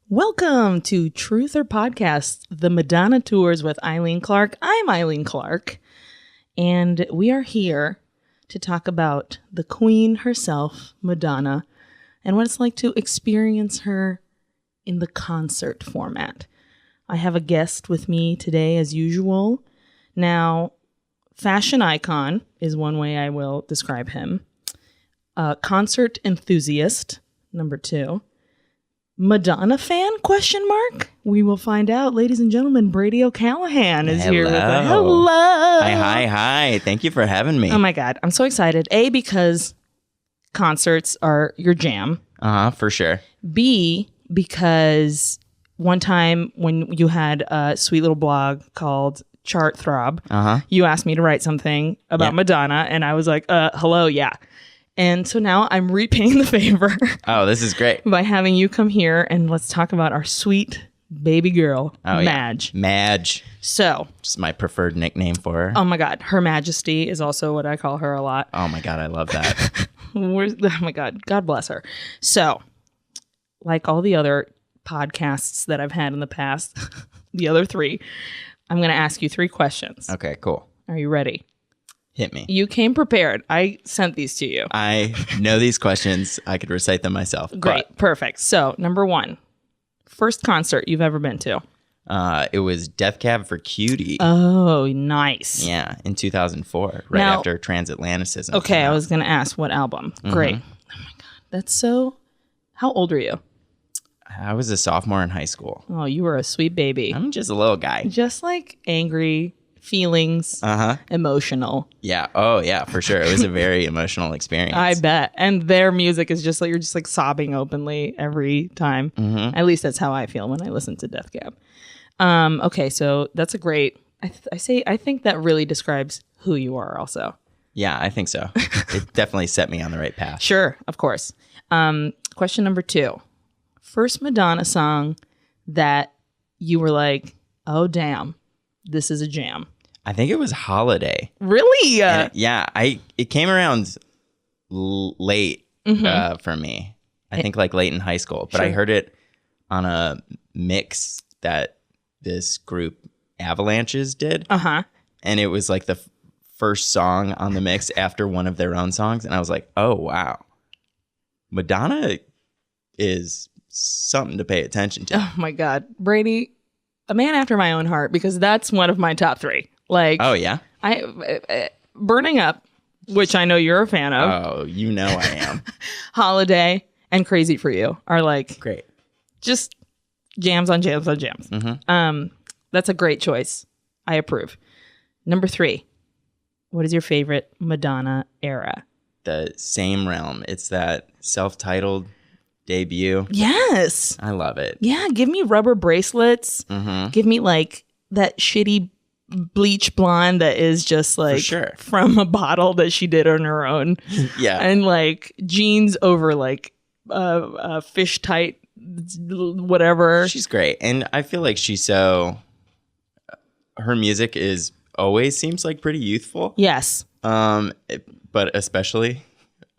Welcome to Truth or Podcast, the Madonna Tours with Aileen Clark. I'm Aileen Clark, and we are here to talk about the queen herself, Madonna, and what it's like to experience her in the concert format. I have a guest with me today, as usual. Now, fashion icon is one way I will describe him. Concert enthusiast, number 2. Madonna fan, ? We will find out. Ladies and gentlemen, Brady O'Callahan is here with us. Hello. Hi. Thank you for having me. Oh my God. I'm so excited. A, because concerts are your jam. For sure. B, because one time when you had a sweet little blog called Chart Throb, you asked me to write something about Madonna, and I was like, hello, yeah. And so now I'm repaying the favor. Oh, this is great. By having you come here and let's talk about our sweet baby girl, Madge. Yeah. Madge. So. It's my preferred nickname for her. Oh my God. Her Majesty is also what I call her a lot. Oh my God. I love that. Oh my God. God bless her. So, like all the other podcasts that I've had in the past, the other 3, I'm going to ask you 3 questions. Okay, cool. Are you ready? Hit me. You came prepared. I sent these to you. I know these questions. I could recite them myself. Great. Perfect. So, number 1, first concert you've ever been to? It was Death Cab for Cutie. Oh, nice. Yeah, in 2004, right now, after Transatlanticism. Okay, I was going to ask what album. Great. Oh my God. That's so... How old are you? I was a sophomore in high school. Oh, you were a sweet baby. I'm just a little guy. Just like angry, feelings, emotional. Yeah. Oh, yeah, for sure. It was a very emotional experience. I bet. And their music is just like, you're just like sobbing openly every time. At least that's how I feel when I listen to Death Cab. Okay, so that's a great, I think that really describes who you are also. Yeah, I think so. It definitely set me on the right path. Sure, of course. Question number 2. First Madonna song that you were like, oh, damn, this is a jam. I think it was Holiday. Really? It came around late for me. I think like late in high school, but I heard it on a mix that this group Avalanches did. And it was like the first song on the mix after one of their own songs. And I was like, oh, wow. Madonna is something to pay attention to. Oh my God. Brady, a man after my own heart, because that's one of my top 3. Like, oh yeah, Burning Up, which I know you're a fan of. Oh, you know I am. Holiday and Crazy for You are like great, just jams on jams on jams. That's a great choice. I approve. Number 3, what is your favorite Madonna era? The Same Realm. It's that self-titled debut. Yes, I love it. Yeah, give me Rubber Bracelets. Give me like that shitty bleach blonde that is just like from a bottle that she did on her own. Yeah. And like jeans over like fish tight whatever. She's great. And I feel like her music is always seems like pretty youthful. Yes. But especially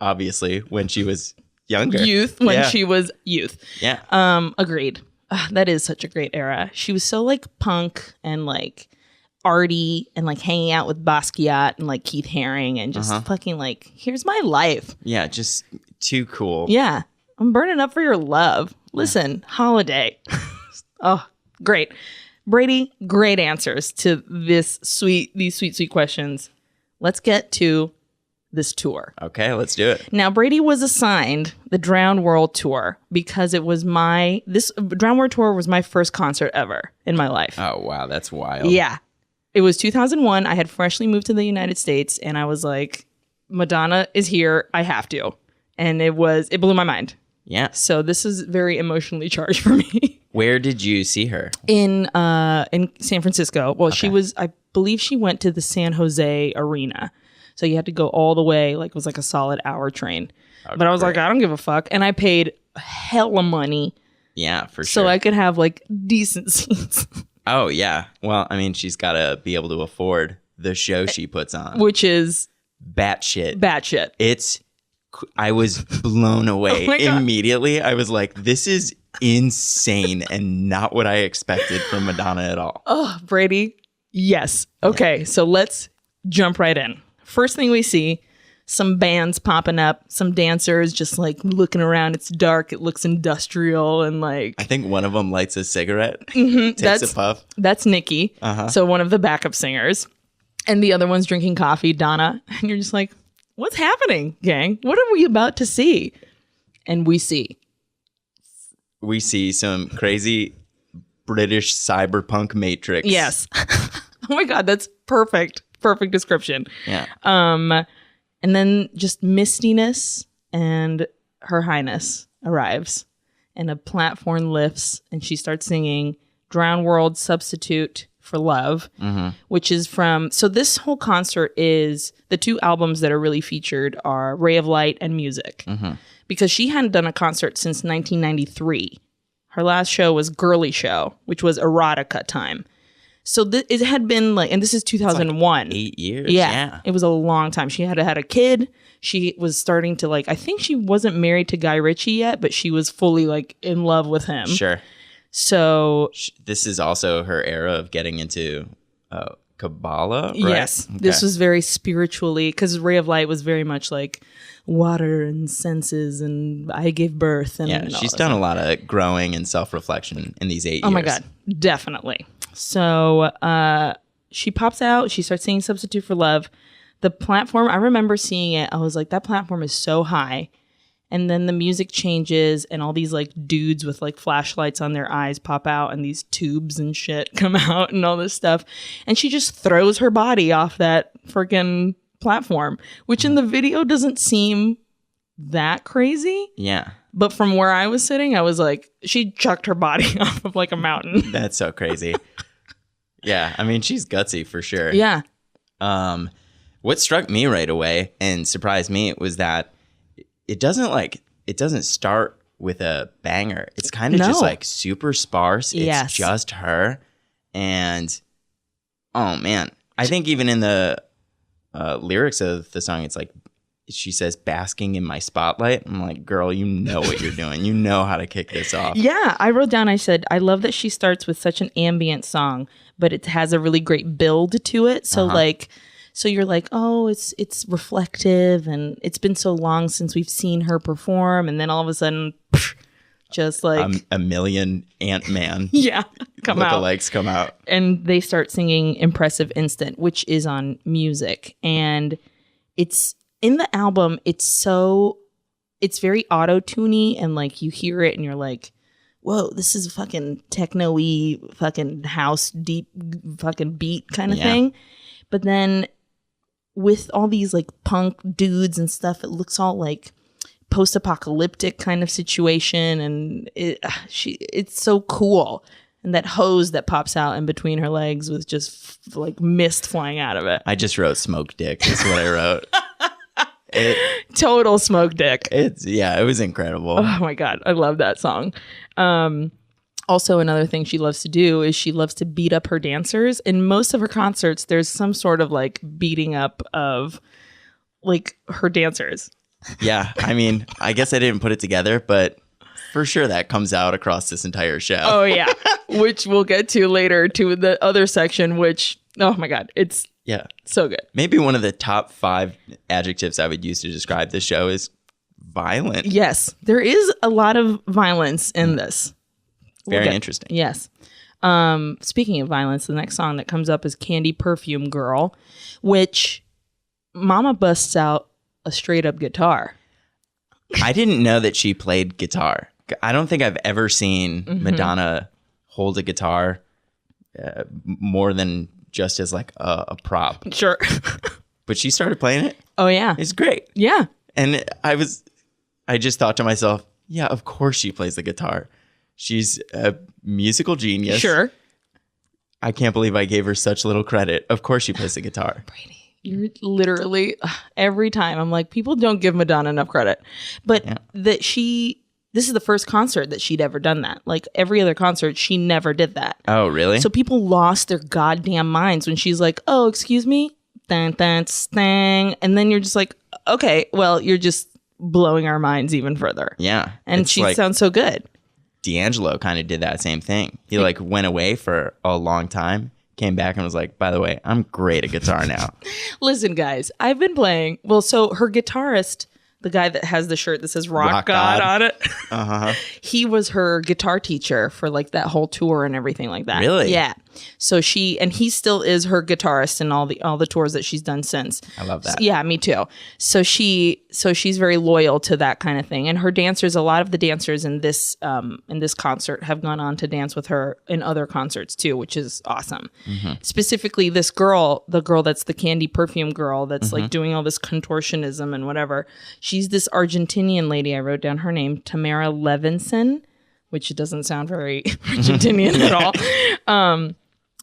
obviously when she was younger. She was youth. Yeah. Agreed. That is such a great era. She was so like punk and like arty and like hanging out with Basquiat and like Keith Haring and just fucking like, here's my life. Yeah, just too cool. Yeah. I'm burning up for your love. Listen, Holiday. Oh, great. Brady, great answers to these sweet questions. Let's get to this tour. Okay, let's do it. Now, Brady was assigned the Drowned World Tour because it was this Drowned World Tour was my first concert ever in my life. Oh, wow, that's wild. Yeah. It was 2001. I had freshly moved to the United States and I was like, Madonna is here. I have to. And it blew my mind. Yeah. So this is very emotionally charged for me. Where did you see her? In San Francisco. Well, I believe she went to the San Jose Arena. So you had to go all the way, like it was like a solid hour train. Oh, but I was like, I don't give a fuck. And I paid hella money. Yeah, for sure. So I could have like decent seats. Oh, yeah. Well, I mean, she's got to be able to afford the show she puts on. Which is batshit. Batshit. It's I was blown away Oh immediately. I was like, this is insane and not what I expected from Madonna at all. Oh, Brady. Yes. Okay. So let's jump right in. First thing we see, some bands popping up, some dancers just like looking around. It's dark. It looks industrial and like. I think one of them lights a cigarette, takes a puff. That's Nikki. So one of the backup singers. And the other one's drinking coffee, Donna. And you're just like, what's happening, gang? What are we about to see? And we see some crazy British cyberpunk matrix. Yes. Oh my God, that's perfect. Perfect description. Yeah. And then just mistiness and Her Highness arrives and a platform lifts and she starts singing Drown World Substitute for Love, which is from, so this whole concert is, the two albums that are really featured are Ray of Light and Music, because she hadn't done a concert since 1993. Her last show was Girly Show, which was erotica time. So it had been like, and this is 2001. Like 8 years. Yeah. It was a long time. She had had a kid. She was starting to like, I think she wasn't married to Guy Ritchie yet, but she was fully like in love with him. Sure. So this is also her era of getting into Kabbalah, right? Yes. Okay. This was very spiritually, because Ray of Light was very much like water and senses and I gave birth. And yeah, she's done a lot of growing and self-reflection in these 8 years. Oh my God. Definitely. So she pops out. She starts singing Substitute for Love. The platform, I remember seeing it. I was like, that platform is so high. And then the music changes and all these like dudes with like flashlights on their eyes pop out and these tubes and shit come out and all this stuff. And she just throws her body off that freaking platform, which in the video doesn't seem that crazy. Yeah. But from where I was sitting, I was like, she chucked her body off of like a mountain. That's so crazy. Yeah. I mean, she's gutsy for sure. Yeah. What struck me right away and surprised me was that it doesn't start with a banger. It's kind of just like super sparse. It's just her. And oh man, I think even in the lyrics of the song, it's like, she says, basking in my spotlight. I'm like, girl, you know what you're doing. You know how to kick this off. Yeah, I wrote down, I said, I love that she starts with such an ambient song, but it has a really great build to it. So so you're like, oh, it's reflective and it's been so long since we've seen her perform. And then all of a sudden, just like a million Ant-Man lookalikes come out. And they start singing Impressive Instant, which is on Music. And it's in the album, it's very auto-tuney and like you hear it and you're like, whoa, this is fucking techno-y, fucking house, deep fucking beat kind of thing. But then with all these like punk dudes and stuff, it looks all like post-apocalyptic kind of situation. And it's so cool. And that hose that pops out in between her legs with just like mist flying out of it. I just wrote smoke dick is what I wrote. Total smoke dick. It was incredible. Oh my God. I love that song. Also, another thing she loves to do is she loves to beat up her dancers. In most of her concerts, there's some sort of like beating up of like her dancers. Yeah. I mean, I guess I didn't put it together, but for sure that comes out across this entire show. Oh yeah. Which we'll get to later to the other section, which, oh my God, it's so good. Maybe one of the top 5 adjectives I would use to describe this show is violent. Yes. There is a lot of violence in this. Very interesting. Yes. Speaking of violence, the next song that comes up is Candy Perfume Girl, which Mama busts out a straight up guitar. I didn't know that she played guitar. I don't think I've ever seen Madonna hold a guitar more than just as like a prop. Sure. But she started playing it. Oh yeah. It's great. Yeah. And I just thought to myself, yeah, of course she plays the guitar. She's a musical genius. Sure. I can't believe I gave her such little credit. Of course she plays the guitar. Brady, you're literally, every time I'm like, people don't give Madonna enough credit. But this is the first concert that she'd ever done that. Like every other concert, she never did that. Oh, really? So people lost their goddamn minds when she's like, oh, excuse me? Dun, dun, stang. And then you're just like, okay, well, you're just blowing our minds even further. Yeah. And she sounds so good. D'Angelo kind of did that same thing. He like went away for a long time, came back and was like, by the way, I'm great at guitar now. Listen, guys, I've been playing. Well, so her guitarist, the guy that has the shirt that says Rock God on it. Uh-huh. He was her guitar teacher for like that whole tour and everything like that. Really? Yeah. So he still is her guitarist in all the tours that she's done since. I love that. So, yeah, me too. So she's very loyal to that kind of thing. And her dancers, a lot of the dancers in this concert have gone on to dance with her in other concerts too, which is awesome. Mm-hmm. Specifically this girl, the girl that's the candy perfume girl that's like doing all this contortionism and whatever. She's this Argentinian lady. I wrote down her name, Tamara Levinson, which doesn't sound very Argentinian at all.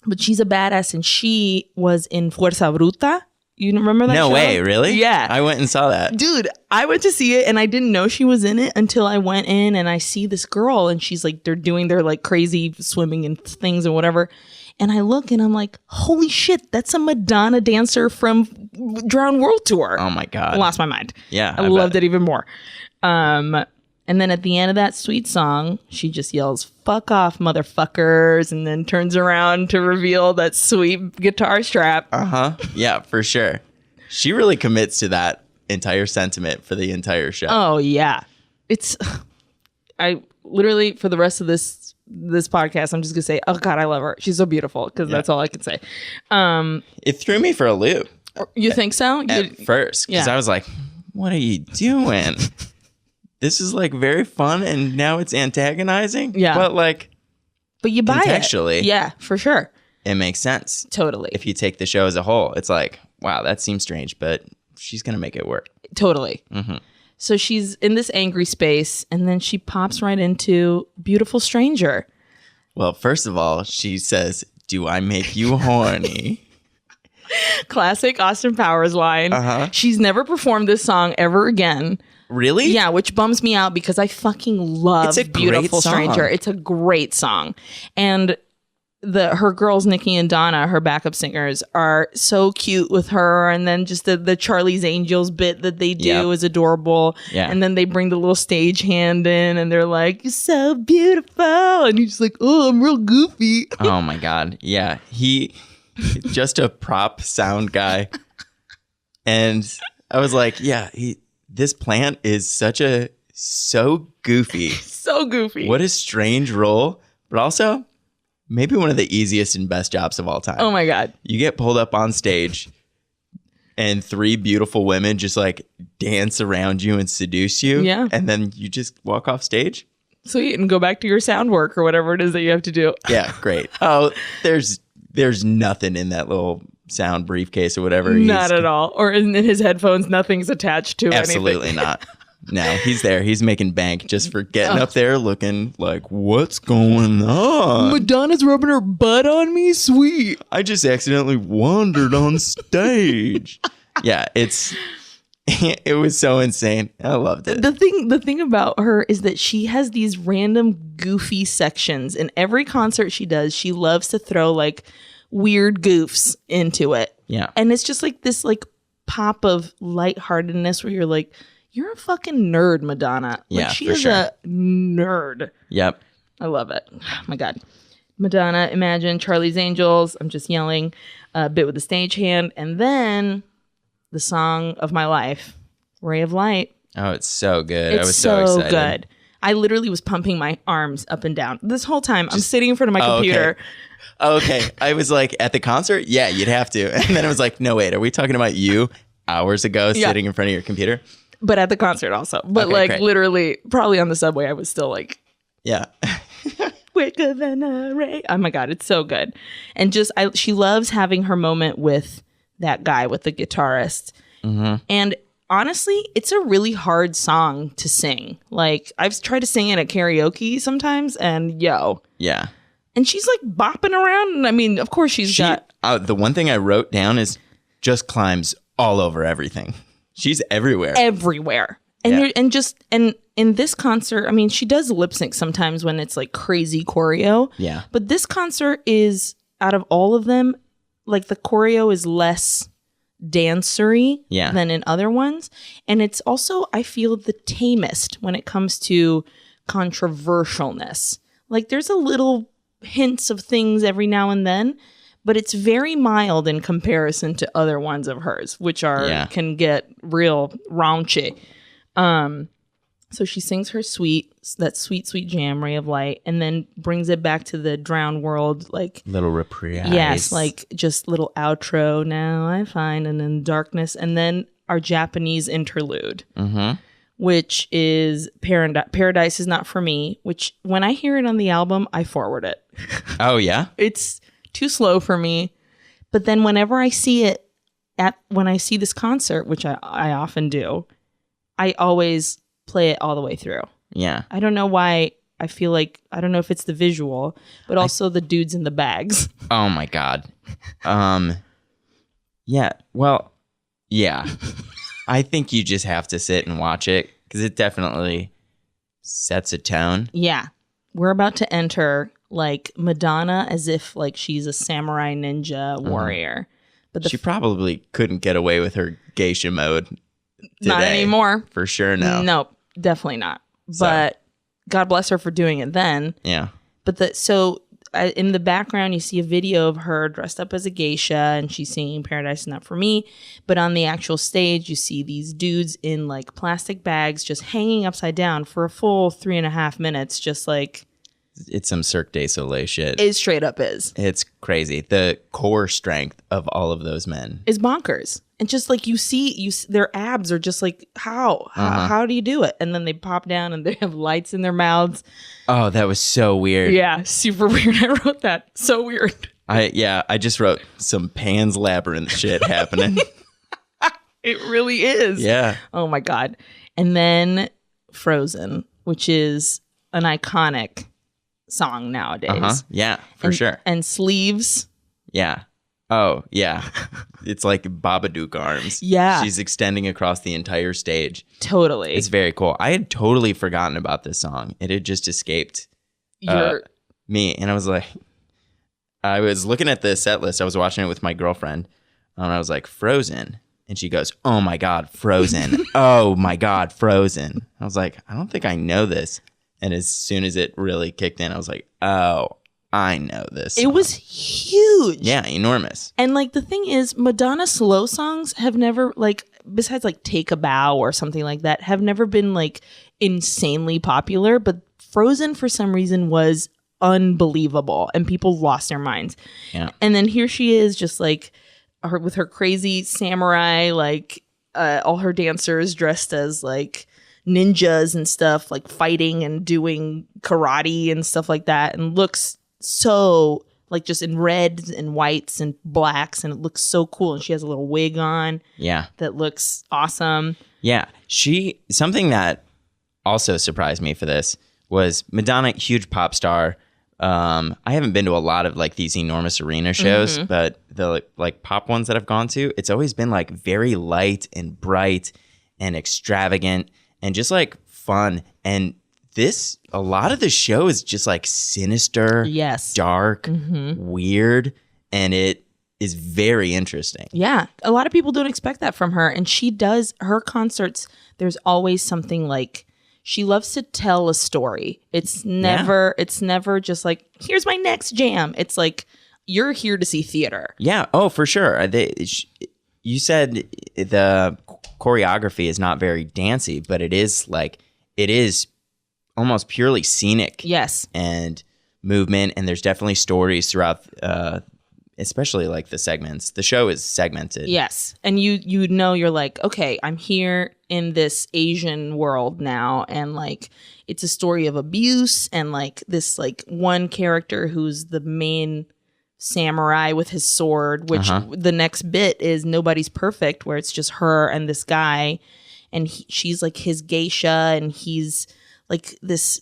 But she's a badass, and she was in Fuerza Bruta. You remember that show? No way, really? Yeah. I went and saw that. Dude, I went to see it, and I didn't know she was in it until I went in, and I see this girl, and she's like, they're doing their like crazy swimming and things and whatever. And I look, and I'm like, holy shit, that's a Madonna dancer from Drowned World Tour. Oh, my God. I lost my mind. Yeah. I loved it even more. And then at the end of that sweet song, she just yells, fuck off, motherfuckers, and then turns around to reveal that sweet guitar strap. Uh-huh. Yeah, for sure. She really commits to that entire sentiment for the entire show. Oh, yeah. I literally, for the rest of this podcast, I'm just going to say, oh, God, I love her. She's so beautiful, because that's all I can say. It threw me for a loop. You think so? At first, because I was like, what are you doing? This is like very fun, and now it's antagonizing. Yeah. But you buy contextually, it. Yeah, for sure. It makes sense. Totally. If you take the show as a whole, it's like, wow, that seems strange, but she's going to make it work. Totally. Mm-hmm. So she's in this angry space, and then she pops right into Beautiful Stranger. Well, first of all, she says, do I make you horny? Classic Austin Powers line. Uh-huh. She's never performed this song ever again. Really? Yeah, which bums me out because I fucking love Beautiful Stranger. It's a great song. And her girls, Nikki and Donna, her backup singers, are so cute with her. And then just the Charlie's Angels bit that they do is adorable. Yeah. And then they bring the little stage hand in and they're like, you're so beautiful. And you're just like, oh, I'm real goofy. Oh my God. Yeah. He just a prop sound guy. And I was like, yeah, this plant is so goofy. So goofy. What a strange role, but also maybe one of the easiest and best jobs of all time. Oh my God. You get pulled up on stage and three beautiful women just like dance around you and seduce you. Yeah. And then you just walk off stage. Sweet. And go back to your sound work or whatever it is that you have to do. Yeah, great. Oh, there's nothing in that little sound briefcase or whatever. Not at all. Or in his headphones, nothing's attached to Absolutely anything. Not. No, he's there. He's making bank just for getting up there looking like, what's going on? Madonna's rubbing her butt on me? Sweet. I just accidentally wandered on stage. Yeah, it was so insane. I loved it. The thing about her is that she has these random goofy sections. In every concert she does, she loves to throw like weird goofs into it. Yeah. And it's just like this like pop of lightheartedness where you're like, you're a fucking nerd, Madonna. Yeah, like she for is sure. a nerd. Yep. I love it. Oh my God. Madonna, Imagine, Charlie's Angels. I'm just yelling a bit with the stage hand. And then the song of my life, Ray of Light. Oh, it's so good. It's I was so excited. Good. I literally was pumping my arms up and down. This whole time, I'm sitting in front of my computer. Okay. I was like, at the concert? Yeah, you'd have to. And then I was like, no, wait, are we talking about you hours ago sitting in front of your computer? But at the concert also. But great. Literally, probably on the subway, I was still like, yeah. quicker than a ray. Oh my God, it's so good. And she loves having her moment with that guy, with the guitarist. Mm-hmm. And honestly, it's a really hard song to sing. Like, I've tried to sing it at karaoke sometimes, and Yeah. And she's like bopping around. And I mean, of course she's got... the one thing I wrote down is just climbs all over everything. She's everywhere. Everywhere. And in this concert, I mean, she does lip sync sometimes when it's like crazy choreo. Yeah. But this concert is, out of all of them, like the choreo is less dancery Yeah. than in other ones. And it's also, I feel, the tamest when it comes to controversialness. Like there's a little hints of things every now and then, but it's very mild in comparison to other ones of hers, which are can get real raunchy. So she sings her that sweet jam, Ray of Light, and then brings it back to the drowned world, like little reprise. Yes, like just little outro. Now I find, and then darkness, and then our Japanese interlude, which is Paradise Is Not For Me. Which when I hear it on the album, I forward it. Oh yeah, it's too slow for me. But then whenever I see it when I see this concert, which I often do, I always play it all the way through. Yeah. I don't know why. I feel like, I don't know if it's the visual, but also the dudes in the bags. Oh my God. Yeah. Well, yeah. I think you just have to sit and watch it because it definitely sets a tone. Yeah. We're about to enter like Madonna as if like she's a samurai ninja warrior. But she probably couldn't get away with her geisha mode today. Not anymore. For sure, no. Nope, definitely not. But God bless her for doing it then. Yeah. But in the background, you see a video of her dressed up as a geisha and she's singing Paradise Is Not For Me. But on the actual stage, you see these dudes in like plastic bags just hanging upside down for a full 3.5 minutes, just like... It's some Cirque du Soleil shit. It straight up is. It's crazy. The core strength of all of those men is bonkers. And just like you see their abs are just like, how do you do it? And then they pop down and they have lights in their mouths. Oh, that was so weird. Yeah, super weird. I wrote that. So weird. I just wrote some Pan's Labyrinth shit happening. It really is. Yeah. Oh my God. And then Frozen, which is an iconic song nowadays. Yeah, for sure. And Sleeves. Yeah. Oh, yeah. It's like Babadook arms. Yeah. She's extending across the entire stage. Totally. It's very cool. I had totally forgotten about this song. It had just escaped me. And I was like, I was looking at the set list. I was watching it with my girlfriend. And I was like, Frozen. And she goes, oh my God, Frozen. Oh my God, Frozen. I was like, I don't think I know this. And as soon as it really kicked in, I was like, oh, I know this song. It was huge. Yeah, enormous. And like the thing is, Madonna slow songs have never, like, besides like Take a Bow or something like that, have never been like insanely popular. But Frozen for some reason was unbelievable and people lost their minds. Yeah. And then here she is just like with her crazy samurai, like all her dancers dressed as like ninjas and stuff, like fighting and doing karate and stuff like that, and looks so like just in reds and whites and blacks, and it looks so cool. And she has a little wig on that looks awesome. Yeah. Something that also surprised me for this was Madonna, huge pop star. I haven't been to a lot of like these enormous arena shows, but the like pop ones that I've gone to, it's always been like very light and bright and extravagant and just like fun. And a lot of the show is just like sinister, dark, weird, and it is very interesting. Yeah. A lot of people don't expect that from her. And she does, her concerts, there's always something like, she loves to tell a story. It's never just like, here's my next jam. It's like, you're here to see theater. Yeah. Oh, for sure. You said the choreography is not very dancey, but it is almost purely scenic. Yes. And movement. And there's definitely stories throughout, especially like the segments. The show is segmented. Yes. And you know, you're like, okay, I'm here in this Asian world now. And like, it's a story of abuse. And like this like one character who's the main samurai with his sword, which the next bit is Nobody's Perfect, where it's just her and this guy. And she's like his geisha, and he's like this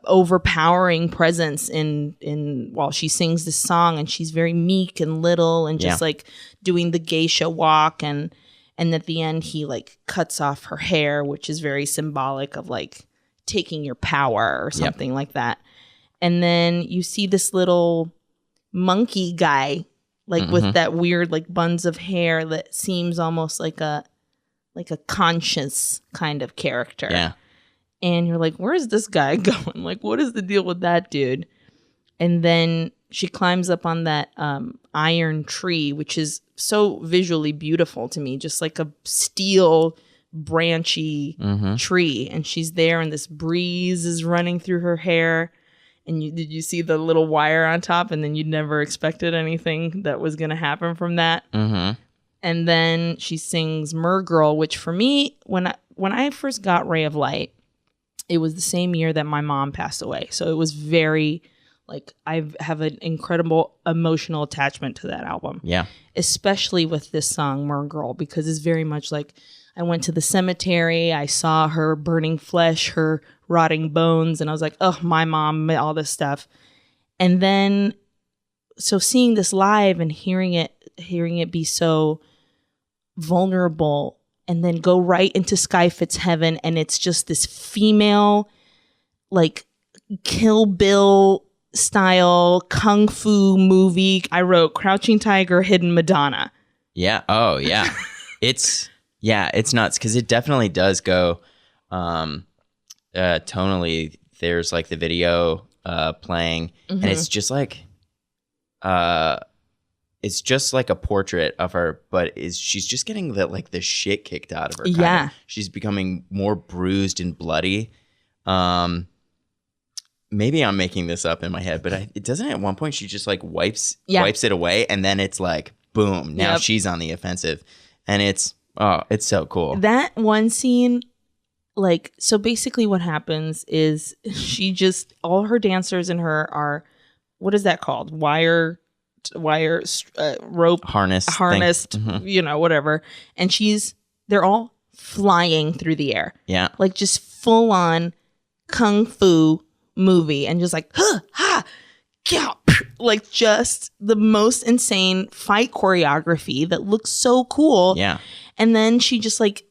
overpowering presence in while she sings this song, and she's very meek and little and just like doing the geisha walk, and at the end he like cuts off her hair, which is very symbolic of like taking your power or something like that. And then you see this little monkey guy like with that weird like buns of hair that seems almost like a conscious kind of character. Yeah. And you're like, where is this guy going? Like, what is the deal with that dude? And then she climbs up on that iron tree, which is so visually beautiful to me, just like a steel branchy tree. And she's there and this breeze is running through her hair. And did you see the little wire on top? And then you never expected anything that was going to happen from that. Mm-hmm. And then she sings Mer Girl, which for me, when I first got Ray of Light, it was the same year that my mom passed away. So it was very, like, I have an incredible emotional attachment to that album. Yeah. Especially with this song, Mer Girl, because it's very much like I went to the cemetery, I saw her burning flesh, her rotting bones, and I was like, oh, my mom, all this stuff. And then, so seeing this live and hearing it be so vulnerable, and then go right into Sky Fits Heaven, and it's just this female, like, Kill Bill style kung fu movie. I wrote Crouching Tiger, Hidden Madonna. Yeah. Oh, yeah. It's nuts because it definitely does go tonally. There's like the video playing, and it's just like a portrait of her, but she's just getting the shit kicked out of her. Yeah. She's becoming more bruised and bloody. Maybe I'm making this up in my head, but it doesn't at one point she just like wipes it away, and then it's like boom, now she's on the offensive, and it's so cool. That one scene, like, so basically what happens is she just, all her dancers and her are, what is that called? Rope harnessed, whatever, and they're all flying through the air, like just full on kung fu movie, and just like like just the most insane fight choreography that looks so cool. Yeah. And then she just like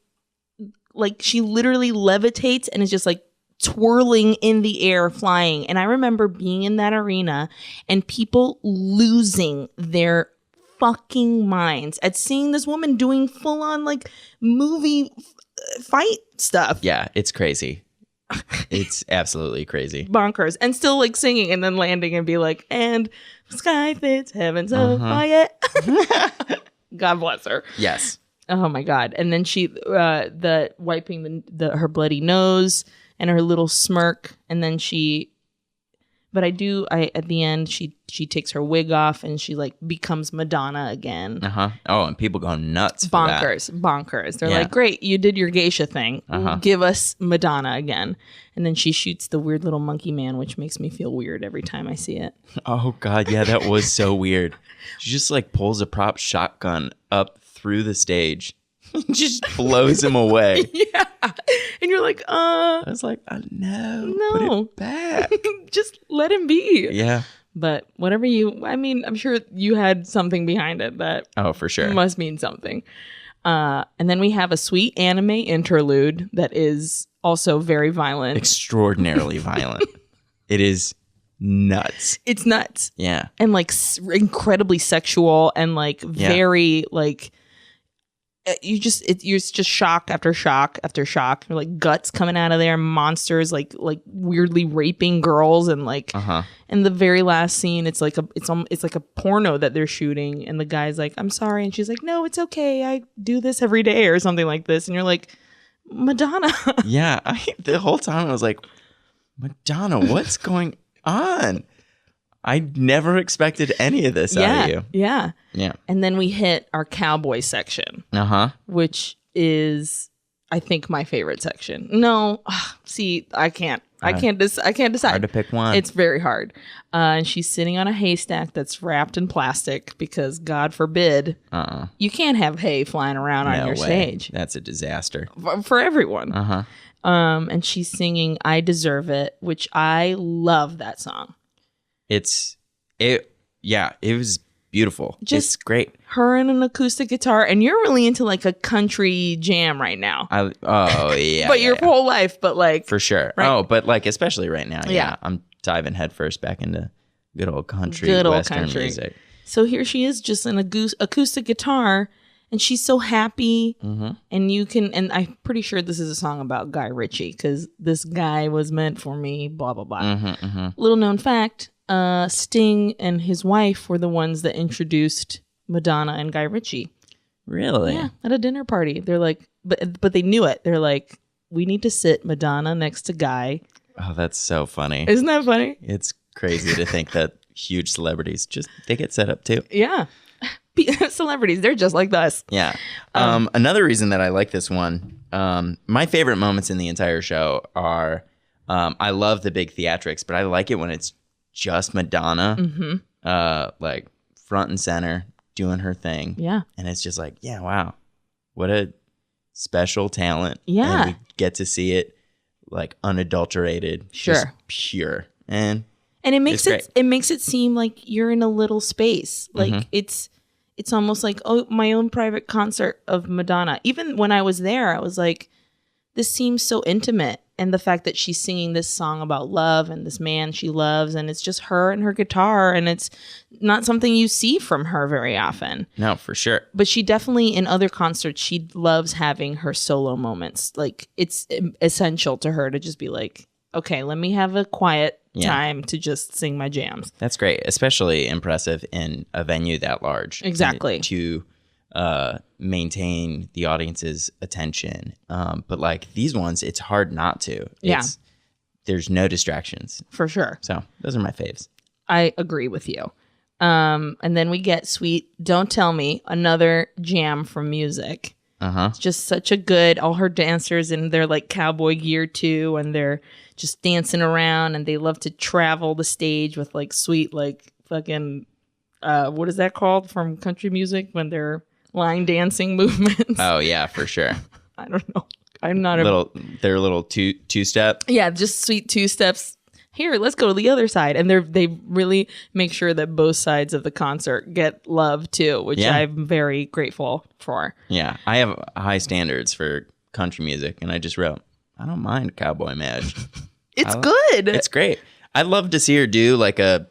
she literally levitates and is just like twirling in the air, flying. And I remember being in that arena and people losing their fucking minds at seeing this woman doing full on like movie fight stuff. Yeah, it's crazy. It's absolutely crazy. Bonkers. And still like singing and then landing and be like, and Sky Fits Heaven so quiet. God bless her. Yes. Oh my God. And then she wiping her bloody nose and her little smirk, and then at the end she takes her wig off and she like becomes Madonna again. Oh, and people go nuts. Bonkers. They're like, great, you did your geisha thing. Give us Madonna again. And then she shoots the weird little monkey man, which makes me feel weird every time I see it. Oh God, yeah, that was so weird. She just like pulls a prop shotgun up through the stage. Just blows him away. Yeah. And you're like, I was like, no, put it back. Just let him be. Yeah. But whatever I'm sure you had something behind it that for sure must mean something. And then we have a sweet anime interlude that is also very violent. Extraordinarily violent. It is nuts. It's nuts. Yeah. And like incredibly sexual and like very like, you're just shock after shock after shock. You're like guts coming out of there, monsters like weirdly raping girls, and like in the very last scene, it's like a porno that they're shooting, and the guy's like, "I'm sorry," and she's like, "No, it's okay. I do this every day," or something like this, and you're like, Madonna. Yeah, the whole time I was like, Madonna, what's going on? I never expected any of this out of you. Yeah. Yeah. And then we hit our cowboy section. Which is, I think, my favorite section. No, see, I can't decide. Hard to pick one. It's very hard. And she's sitting on a haystack that's wrapped in plastic because, God forbid, you can't have hay flying around on your stage. That's a disaster for everyone. And she's singing "I Deserve It," which I love that song. It was beautiful. It's great. Her and an acoustic guitar, and you're really into like a country jam right now. But your whole life, but like for sure. Right? But like especially right now. Yeah. I'm diving headfirst back into good old country, Western music. So here she is, just an acoustic guitar, and she's so happy. And you can, and I'm pretty sure this is a song about Guy Ritchie, because this guy was meant for me, blah, blah, blah. Little known fact, Sting and his wife were the ones that introduced Madonna and Guy Ritchie. Really? Yeah, at a dinner party. They're like, but they knew it. They're like, we need to sit Madonna next to Guy. Oh, that's so funny. Isn't that funny? It's crazy to think that huge celebrities they get set up too. Yeah. Celebrities, they're just like us. Yeah. Another reason that I like this one, my favorite moments in the entire show are, I love the big theatrics, but I like it when it's just Madonna, like front and center, doing her thing. Yeah. And it's just like, yeah, wow, what a special talent. Yeah. And we get to see it like unadulterated, just pure. And it makes it seem like you're in a little space. Like it's almost like, oh, my own private concert of Madonna. Even when I was there, I was like, this seems so intimate. And the fact that she's singing this song about love and this man she loves, and it's just her and her guitar, and it's not something you see from her very often. No, for sure. But she definitely, in other concerts, she loves having her solo moments. Like, it's essential to her to just be like, okay, let me have a quiet time to just sing my jams. That's great. Especially impressive in a venue that large. Exactly. To maintain the audience's attention. But like these ones, it's hard not to. There's no distractions. For sure. So those are my faves. I agree with you. And then we get Sweet Don't Tell Me, another jam from music. It's just such a good, all her dancers in their like cowboy gear too, and they're just dancing around, and they love to travel the stage with like sweet, like fucking, what is that called from country music when they're line dancing movements? Oh yeah, for sure. I don't know. I'm not they're a little two-step. Yeah, just sweet two steps. Here, let's go to the other side. And they really make sure that both sides of the concert get love too, which I'm very grateful for. Yeah, I have high standards for country music, and I just wrote, I don't mind Cowboy Madge. It's good. It's great. I'd love to see her do like a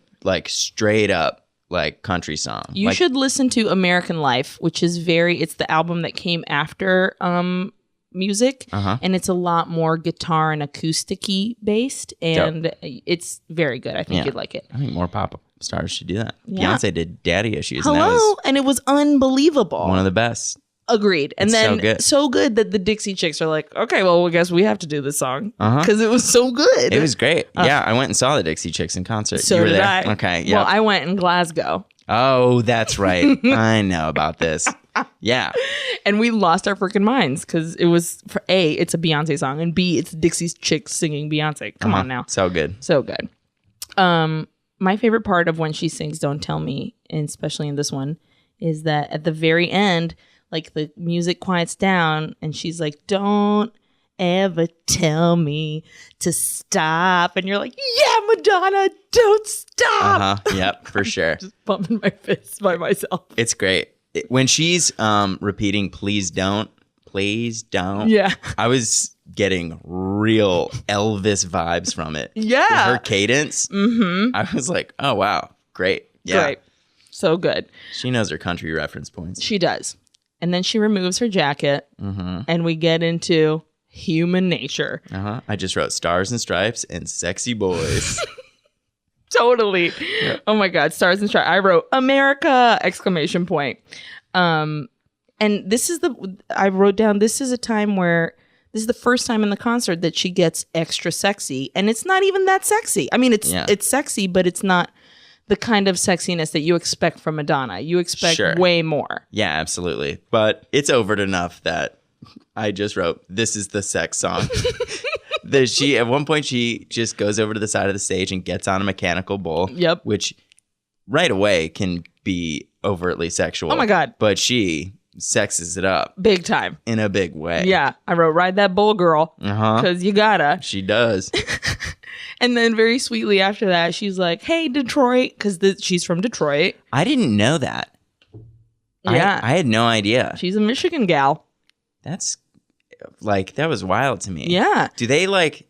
straight up like country song. You should listen to American Life, which is it's the album that came after music, and it's a lot more guitar and acoustic-y based, and it's very good. I think you'd like it. I think more pop stars should do that. Beyonce did Daddy Issues. And it was unbelievable. One of the best. Agreed. And then so good that the Dixie Chicks are like, okay, well, I guess we have to do this song because it was so good. It was great. Yeah, I went and saw the Dixie Chicks in concert. So you were did there. I. Okay, yeah. Well, I went in Glasgow. Oh, that's right. I know about this. Yeah. And we lost our freaking minds because it was, for A, it's a Beyonce song, and B, it's Dixie Chicks singing Beyonce. Come on now. So good. So good. My favorite part of when she sings Don't Tell Me, and especially in this one, is that at the very end, like the music quiets down and she's like, don't ever tell me to stop. And you're like, yeah, Madonna, don't stop. Yep, for sure. Just bumping my fists by myself. It's great. When she's repeating, please don't. Yeah. I was getting real Elvis vibes from it. Yeah. Her cadence. I was like, oh, wow. Great. Yeah. Great. So good. She knows her country reference points. She does. And then she removes her jacket and we get into Human Nature. I just wrote Stars and Stripes and Sexy Boys. Totally. Yeah. Oh my God. Stars and Stripes. I wrote America! ! And I wrote down, this is a time where, this is the first time in the concert that she gets extra sexy. And it's not even that sexy. I mean, it's sexy, but it's not the kind of sexiness that you expect from Madonna. You expect way more. Yeah, absolutely. But it's overt enough that I just wrote, this is the sex song. At one point, she just goes over to the side of the stage and gets on a mechanical bull. Yep. Which right away can be overtly sexual. Oh my God. But she sexes it up. Big time. In a big way. Yeah. I wrote, ride that bull, girl. Because you gotta. She does. And then very sweetly after that, she's like, hey, Detroit, because she's from Detroit. I didn't know that. Yeah. I had no idea. She's a Michigan gal. That's like, that was wild to me. Yeah. Do they like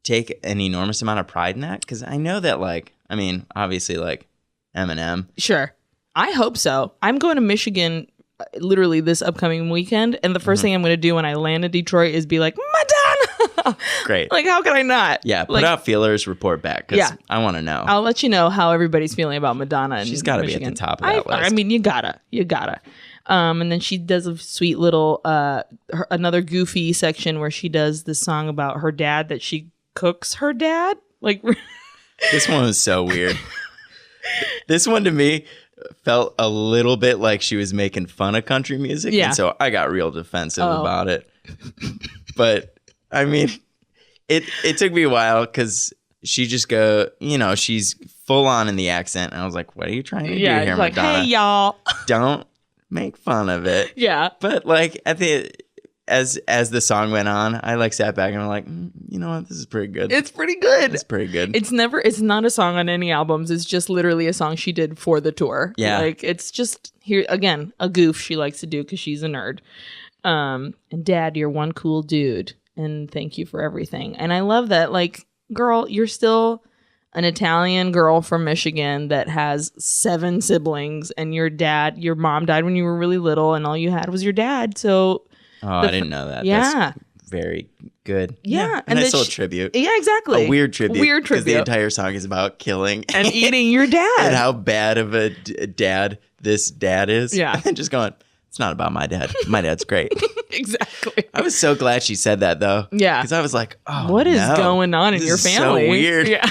take an enormous amount of pride in that? Because I know that obviously like Eminem. Sure. I hope so. I'm going to Michigan literally this upcoming weekend, and the first thing I'm going to do when I land in Detroit is be like, Madonna! Great. Like, how could I not? Yeah, put like, out feelers, report back, because I want to know. I'll let you know how everybody's feeling about Madonna. She's got to be at the top of that list. I mean, you gotta. And then she does a sweet little, another goofy section where she does this song about her dad that she cooks her dad. Like, this one was so weird. This one to me felt a little bit like she was making fun of country music. Yeah. And so I got real defensive about it. But I mean, it took me a while because she just she's full on in the accent. And I was like, what are you trying to do here, like, Madonna? Hey, y'all. Don't make fun of it. Yeah. But like as the song went on, I like sat back and I'm like, you know what? This is pretty good. It's pretty good. It's pretty good. It's not a song on any albums. It's just literally a song she did for the tour. Yeah. Like, it's just, here again, a goof she likes to do because she's a nerd. And Dad, you're one cool dude. And thank you for everything. And I love that, like, girl, you're still an Italian girl from Michigan that has 7 siblings, and your mom died when you were really little, and all you had was your dad. So I didn't know that. Yeah. That's very good. Yeah. And nice little tribute. Yeah, exactly. A weird tribute. Because the tribute. entire song is about killing. And eating your dad. And how bad of a dad this dad is. Yeah. And just going, it's not about my dad. My dad's great. Exactly. I was so glad she said that, though. Yeah. Because I was like, oh, what is going on in this your is family? so weird. Yeah.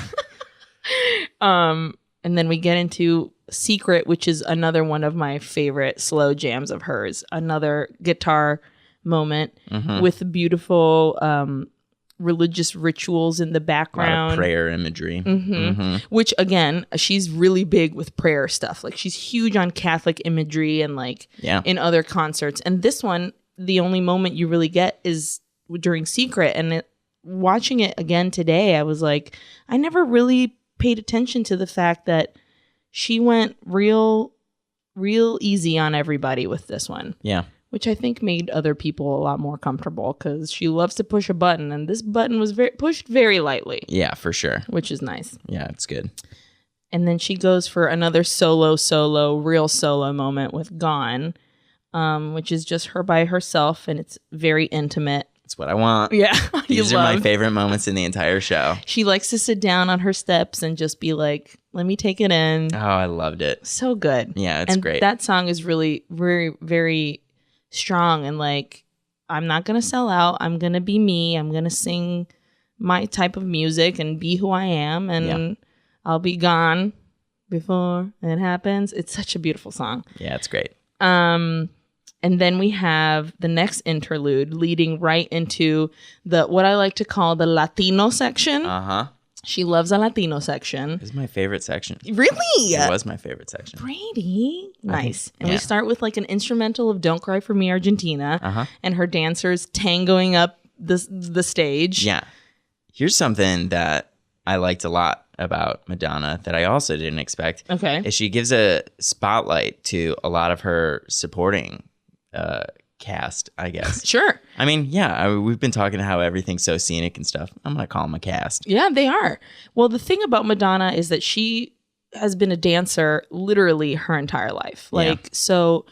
And then we get into Secret, which is another one of my favorite slow jams of hers. Another guitar moment with beautiful religious rituals in the background. A lot of prayer imagery. Which, again, she's really big with prayer stuff. Like, she's huge on Catholic imagery and, like, in other concerts. And this one, the only moment you really get is during Secret. And watching it again today, I was like, I never really paid attention to the fact that she went real easy on everybody with this one. Yeah. Which I think made other people a lot more comfortable, because she loves to push a button, and this button was pushed very lightly. Yeah, for sure. Which is nice. Yeah, it's good. And then she goes for another real solo moment with Gone, which is just her by herself, and it's very intimate. That's what I want. Yeah. These are my favorite moments in the entire show. She likes to sit down on her steps and just be like, let me take it in. Oh, I loved it. So good. Yeah, it's great. That song is really very, very strong, and like, I'm not going to sell out. I'm going to be me. I'm going to sing my type of music and be who I am, and I'll be gone before it happens. It's such a beautiful song. Yeah, it's great. And then we have the next interlude leading right into what I like to call the Latino section. She loves a Latino section. It's my favorite section. Really? It was my favorite section. Brady. Nice. And we start with like an instrumental of Don't Cry For Me, Argentina. And her dancers tangoing up the stage. Yeah. Here's something that I liked a lot about Madonna that I also didn't expect. Okay. Is she gives a spotlight to a lot of her supporting cast, I guess. Sure. I mean, we've been talking how everything's so scenic and stuff. I'm going to call them a cast. Yeah, they are. Well, the thing about Madonna is that she has been a dancer literally her entire life. So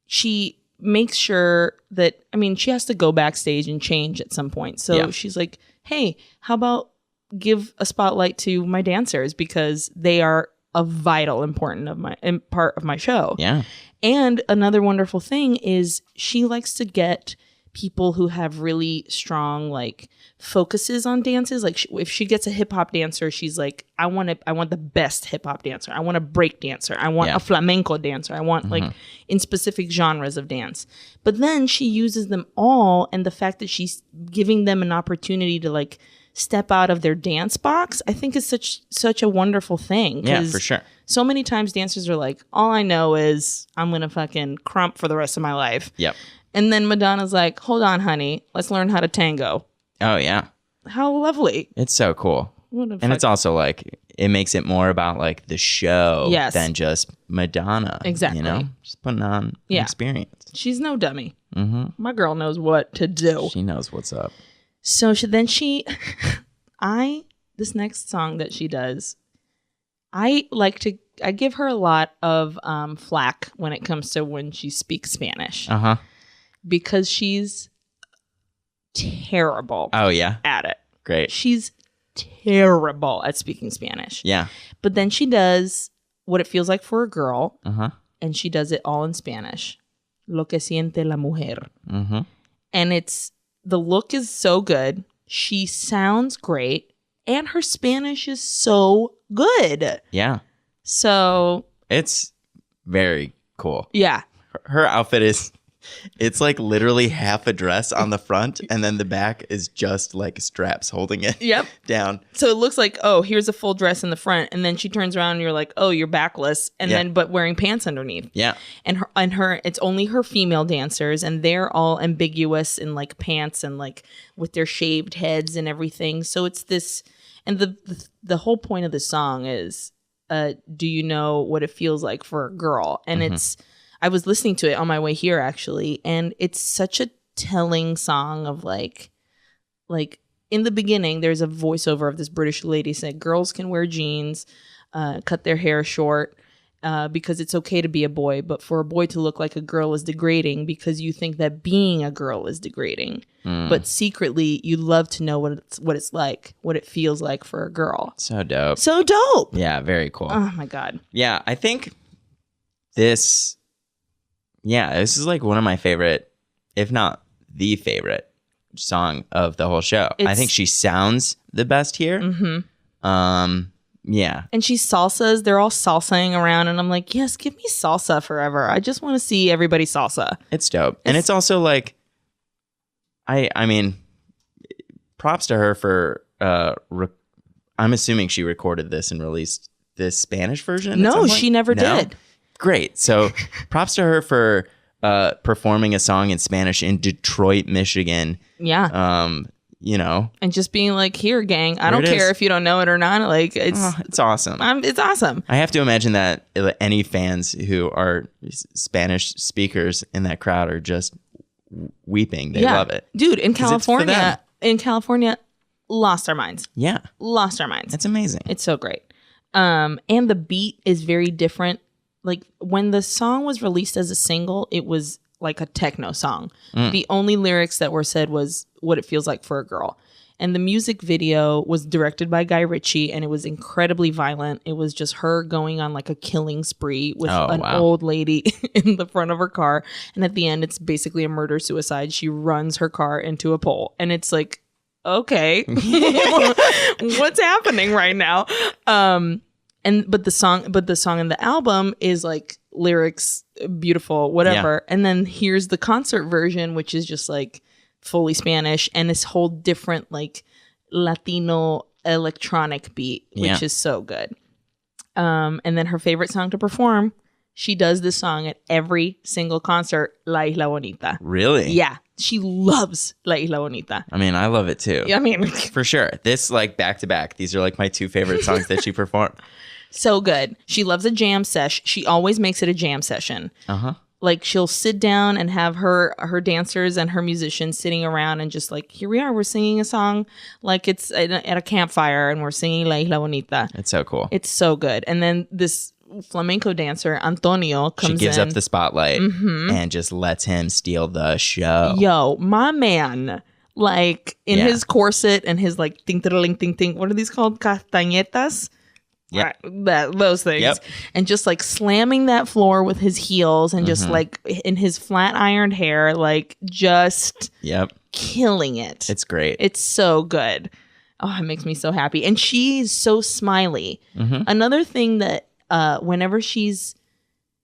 she makes sure that, I mean, she has to go backstage and change at some point. So she's like, hey, how about give a spotlight to my dancers, because they are a vital part of my show. Yeah. And another wonderful thing is she likes to get people who have really strong like focuses on dances. Like if she gets a hip hop dancer, she's like, I want the best hip hop dancer. I want a break dancer. I want a flamenco dancer. I want like in specific genres of dance. But then she uses them all, and the fact that she's giving them an opportunity to like step out of their dance box, I think is such a wonderful thing. Yeah, for sure. So many times dancers are like, all I know is I'm going to fucking crump for the rest of my life. Yep. And then Madonna's like, hold on, honey, let's learn how to tango. Oh, yeah. How lovely. It's so cool. And it's also like, it makes it more about like the show than just Madonna. Exactly. You know, just putting on an experience. She's no dummy. My girl knows what to do. She knows what's up. So this next song that she does, I I give her a lot of flack when it comes to when she speaks Spanish. Because she's terrible. Oh yeah, at it. Great. She's terrible at speaking Spanish. Yeah. But then she does What It Feels Like for a Girl, and she does it all in Spanish. Lo que siente la mujer. And the look is so good. She sounds great, and her Spanish is so good. Yeah. So it's very cool. Yeah. Her outfit it's like literally half a dress on the front, and then the back is just like straps holding it down. So it looks like, oh, here's a full dress in the front, and then she turns around and you're like, oh, you're backless, and then but wearing pants underneath. Yeah. And her it's only her female dancers, and they're all ambiguous in like pants and like with their shaved heads and everything. So it's this, and the whole point of the song is, do you know what it feels like for a girl? And I was listening to it on my way here, actually, and it's such a telling song of like in the beginning, there's a voiceover of this British lady saying girls can wear jeans, cut their hair short, because it's okay to be a boy, but for a boy to look like a girl is degrading because you think that being a girl is degrading. But secretly, you love to know what it's like, what it feels like for a girl. So dope. So dope. Yeah, very cool. Oh my God. Yeah, I think this is like one of my favorite, if not the favorite song of the whole show. I think she sounds the best here. Yeah. And she's salsas. They're all salsaing around, and I'm like, yes, give me salsa forever. I just want to see everybody salsa. It's dope. And it's also like, I mean, props to her for, I'm assuming she recorded this and released this Spanish version? No, she never did. Great. So props to her for performing a song in Spanish in Detroit, Michigan. Yeah. You know. And just being like, here, gang, I don't care if you don't know it or not. Like, it's awesome. It's awesome. I have to imagine that any fans who are Spanish speakers in that crowd are just weeping. They love it. Dude, in California, lost our minds. Yeah. Lost our minds. It's amazing. It's so great. And the beat is very different. Like when the song was released as a single, it was like a techno song. The only lyrics that were said was what it feels like for a girl. And the music video was directed by Guy Ritchie, and it was incredibly violent. It was just her going on like a killing spree with old lady in the front of her car. And at the end, it's basically a murder-suicide. She runs her car into a pole. And it's like, okay, what's happening right now? But the song in the album is like lyrics, beautiful, whatever. Yeah. And then here's the concert version, which is just like fully Spanish and this whole different like Latino electronic beat, which is so good. And then her favorite song to perform, she does this song at every single concert, La Isla Bonita. Really? Yeah. She loves La Isla Bonita. I mean, I love it too. Yeah, I mean, for sure. This like back to back. These are like my two favorite songs that she performed. So good. She loves a jam sesh. She always makes it a jam session. Like she'll sit down and have her dancers and her musicians sitting around and just like, here we are, we're singing a song like it's at a campfire and we're singing La Isla Bonita. It's so cool. It's so good. And then this flamenco dancer, Antonio, comes in. She gives up the spotlight and just lets him steal the show. Yo, my man. Like in his corset and his like ting-ting-ting-ting. What are these called? Castañetas? Yeah, those things, and just like slamming that floor with his heels, and just like in his flat ironed hair, like just killing it. It's great. It's so good. Oh, it makes me so happy, and she's so smiley. Another thing that whenever she's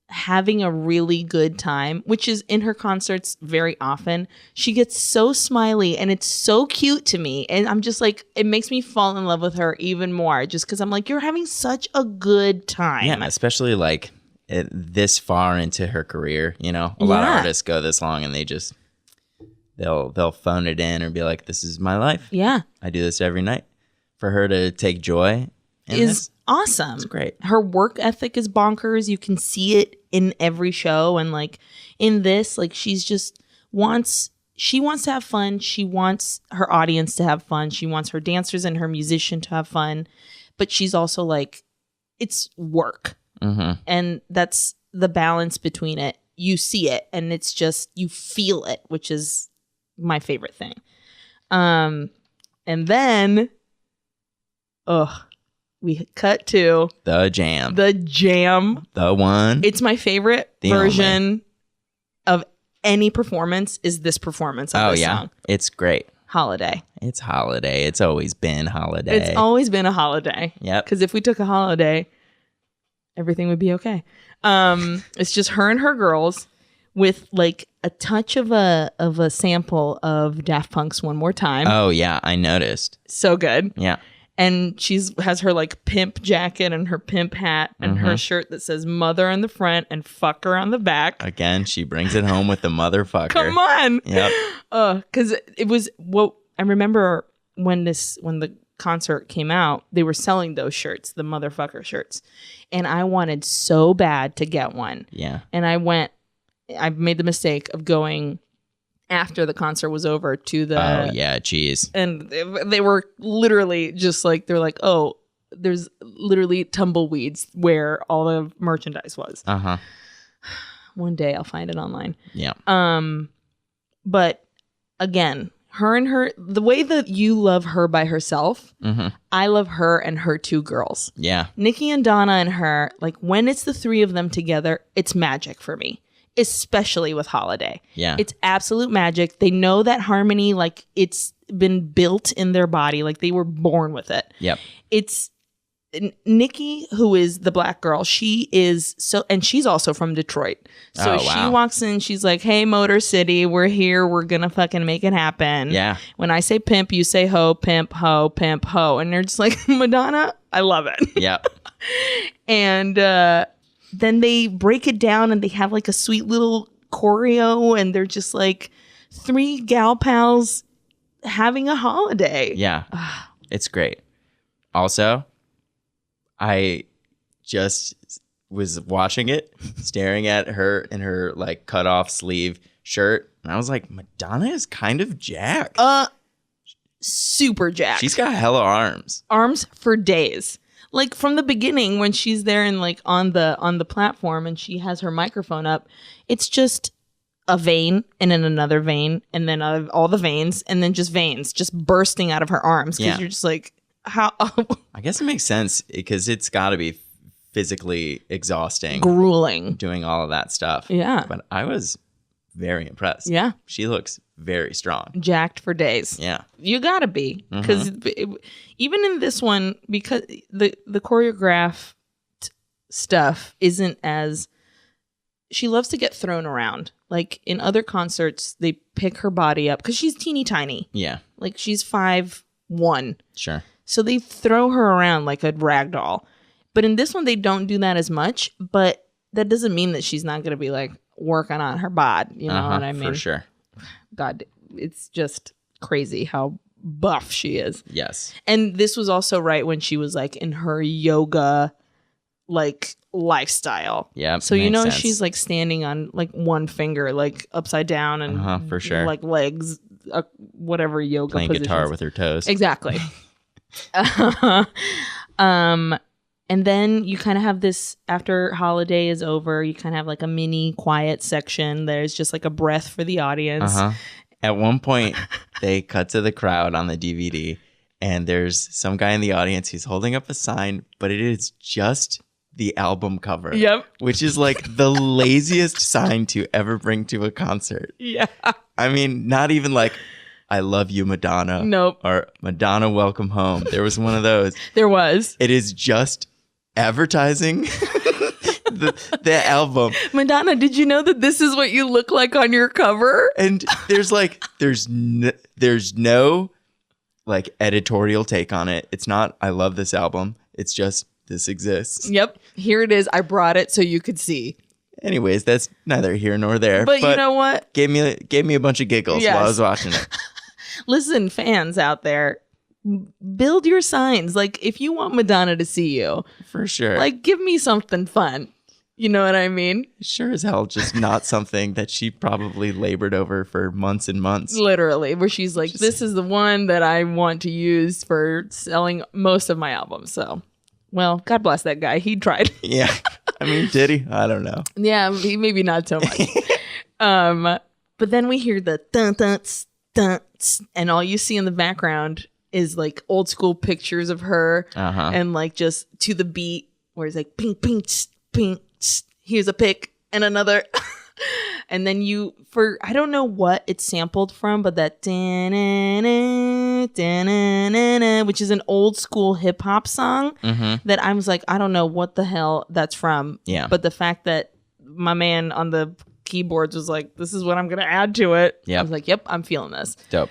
having a really good time, which is in her concerts very often, she gets so smiley and it's so cute to me, and I'm just like, it makes me fall in love with her even more just because I'm like, you're having such a good time. Yeah, especially like this far into her career, you know, a lot of artists go this long and they'll phone it in or be like, this is my life. Yeah, I do this every night. For her to take joy is awesome. It's great. Her work ethic is bonkers. You can see it in every show, and like in this, like she wants to have fun. She wants her audience to have fun. She wants her dancers and her musician to have fun, but she's also like, it's work. And that's the balance between it. You see it and it's just, you feel it, which is my favorite thing. And then, we cut to the jam. The one. It's my favorite version of any performance is this performance of this song. It's great. Holiday. It's holiday. It's always been holiday. It's always been a holiday. Yep. Because if we took a holiday, everything would be okay. It's just her and her girls with like a touch of a sample of Daft Punk's One More Time. Oh yeah, I noticed. So good. Yeah. And has her like pimp jacket and her pimp hat and her shirt that says mother on the front and fucker on the back. Again, she brings it home with the motherfucker. Come on. Yep. Because it was what I remember when the concert came out, they were selling those shirts, the motherfucker shirts. And I wanted so bad to get one. Yeah. And I made the mistake of going after the concert was over to the... Oh, yeah, geez. And they were literally just like, they're like, oh, there's literally tumbleweeds where all the merchandise was. Uh-huh. One day I'll find it online. Yeah. But again, the way that you love her by herself, I love her and her two girls. Yeah. Nikki and Donna and her, like when it's the three of them together, it's magic for me. Especially with Holiday. Yeah. It's absolute magic. They know that harmony, like it's been built in their body. Like they were born with it. Yep. It's Nikki, who is the black girl. She is and she's also from Detroit. So she walks in, she's like, hey, Motor City, we're here. We're going to fucking make it happen. Yeah. When I say pimp, you say ho, pimp, ho, pimp, ho. And they're just like, Madonna, I love it. Yep. And, then they break it down and they have like a sweet little choreo and they're just like three gal pals having a holiday. Yeah. It's great. Also, I just was watching it, staring at her in her like cut off sleeve shirt. And I was like, Madonna is kind of jacked. Super jacked. She's got hella arms. Arms for days. Like from the beginning when she's there and like on the platform and she has her microphone up, it's just a vein and then another vein and then all the veins and then just veins just bursting out of her arms because you're just like, how? I guess it makes sense because it's got to be physically exhausting. Grueling. Doing all of that stuff. Yeah. But I was very impressed. Yeah. She looks very strong. Jacked for days. Yeah. You gotta be. Because even in this one, because the choreographed stuff isn't as... She loves to get thrown around. Like in other concerts, they pick her body up because she's teeny tiny. Yeah. Like she's 5'1". Sure. So they throw her around like a rag doll. But in this one, they don't do that as much. But that doesn't mean that she's not going to be like working on her bod. You know what I mean? For sure. God, it's just crazy how buff she is. Yes. And this was also right when she was like in her yoga like lifestyle. Yeah. So you know sense. She's like standing on like one finger like upside down and for sure. like legs whatever yoga playing positions. Guitar with her toes. Exactly. And then you kind of have this, after Holiday is over, you kind of have like a mini quiet section. There's just like a breath for the audience. At one point, they cut to the crowd on the DVD, and there's some guy in the audience who's holding up a sign, but it is just the album cover. Yep. Which is like the laziest sign to ever bring to a concert. Yeah. I mean, not even like, I love you, Madonna. Nope. Or Madonna, welcome home. There was one of those. There was. It is just advertising the album. Madonna, did you know that this is what you look like on your cover? And there's no like editorial take on it. It's not, I love this album. It's just, this exists. Yep. Here it is. I brought it so you could see. Anyways, that's neither here nor there. But you know what? Gave me a bunch of giggles while I was watching it. Listen, fans out there, build your signs. Like, if you want Madonna to see you, for sure, like, give me something fun. You know what I mean? Sure as hell, just not something that she probably labored over for months and months. Literally, where she's like, this is the one that I want to use for selling most of my albums. So, well, God bless that guy. He tried. Yeah. I mean, did he? I don't know. Yeah, maybe not so much. But then we hear the dun dun tss, dun tss, and all you see in the background is like old school pictures of her, and like just to the beat where it's like ping ping tss, ping tss, here's a pic and another. And then I don't know what it's sampled from, but that which is an old school hip hop song that I was like, I don't know what the hell that's from. Yeah. But the fact that my man on the keyboards was like, this is what I'm going to add to it. Yep. I was like, yep, I'm feeling this. Dope.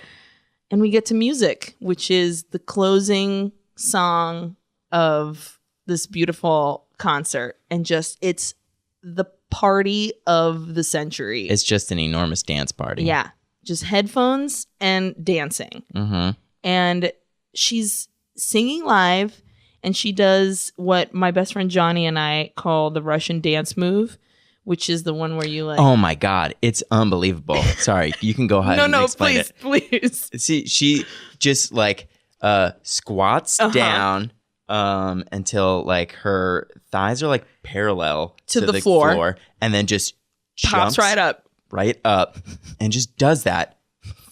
And we get to music, which is the closing song of this beautiful concert. And just, it's the party of the century. It's just an enormous dance party. Yeah. Just headphones and dancing. And she's singing live, and she does what my best friend Johnny and I call the Russian dance move, which is the one where you like... Oh my God. It's unbelievable. Sorry. You can go ahead and explain it. please. See, she just like squats down until like her thighs are like parallel to the floor, and then just pops right up and just does that